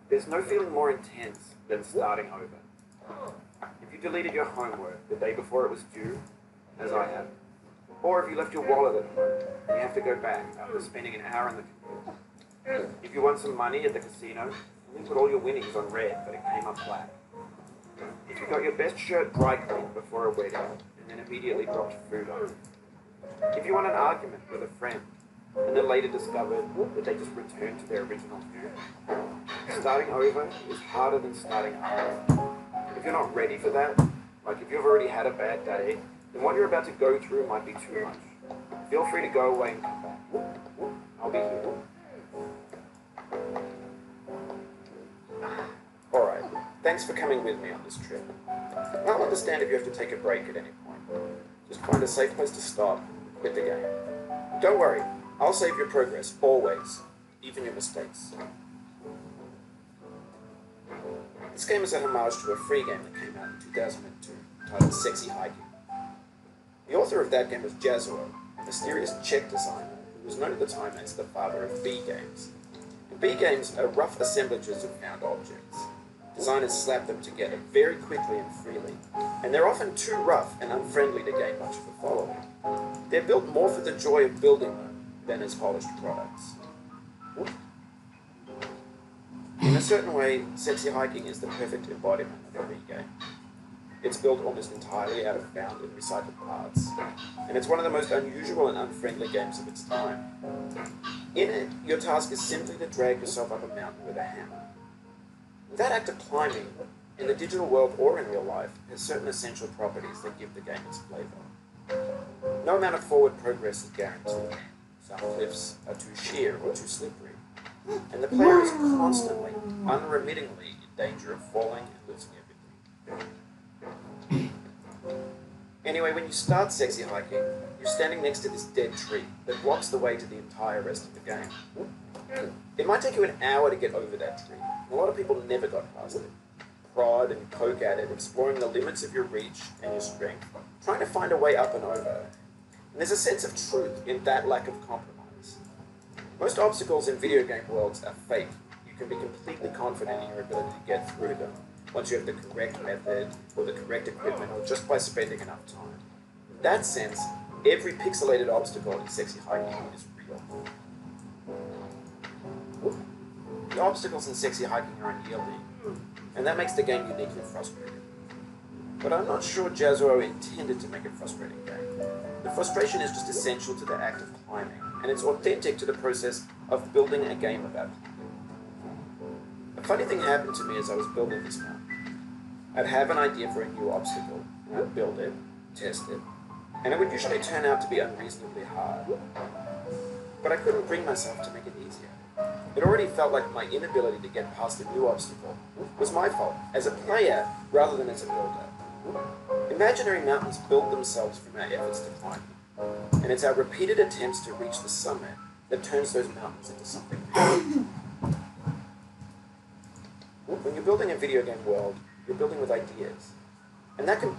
There's no feeling more intense than starting over. If you deleted your homework the day before it was due, as I have, or if you left your wallet at home and you have to go back after spending an hour on the computer. If you won some money at the casino, and you put all your winnings on red but it came up black. If you got your best shirt dry cleaned before a wedding and then immediately dropped food on it. If you won an argument with a friend and then later discovered that they just returned to their original tune. Starting over is harder than starting over. If you're not ready for that, like if you've already had a bad day, then what you're about to go through might be too much. Feel free to go away and come back. I'll be here. Alright, thanks for coming with me on this trip. I'll understand if you have to take a break at any point. Just find a safe place to stop and quit the game. Don't worry, I'll save your progress, always, even your mistakes. This game is a homage to a free game that came out in 2002, titled Sexy Hiking. The author of that game was Jazzuo, a mysterious Czech designer who was known at the time as the father of B games. And B games are rough assemblages of found objects. Designers slap them together very quickly and freely, and they're often too rough and unfriendly to gain much of a following. They're built more for the joy of building them than as polished products. In a certain way, Sexy Hiking is the perfect embodiment of a B game. It's built almost entirely out of found and recycled parts, and it's one of the most unusual and unfriendly games of its time. In it, your task is simply to drag yourself up a mountain with a hammer. That act of climbing, in the digital world or in real life, has certain essential properties that give the game its flavor. No amount of forward progress is guaranteed. Some cliffs are too sheer or too slippery, and the player is constantly, unremittingly in danger of falling and losing everything. Anyway, when you start Sexy Hiking, you're standing next to this dead tree that blocks the way to the entire rest of the game. It might take you an hour to get over that tree. A lot of people never got past it. Prod and poke at it, exploring the limits of your reach and your strength, trying to find a way up and over. And there's a sense of truth in that lack of compromise. Most obstacles in video game worlds are fake. You can be completely confident in your ability to get through them once you have the correct method or the correct equipment or just by spending enough time. In that sense, every pixelated obstacle in Sexy Hiking is real. The obstacles in Sexy Hiking are unyielding, and that makes the game uniquely frustrating. But I'm not sure Jazzuo intended to make a frustrating game. The frustration is just essential to the act of climbing, and it's authentic to the process of building a game about climbing. A funny thing happened to me as I was building this mountain. I'd have an idea for a new obstacle, and I'd build it, test it, and it would usually turn out to be unreasonably hard. But I couldn't bring myself to make it easier. It already felt like my inability to get past a new obstacle was my fault, as a player rather than as a builder. Imaginary mountains build themselves from our efforts to climb them, and it's our repeated attempts to reach the summit that turns those mountains into something new. When you're building a video game world, you're building with ideas, and that can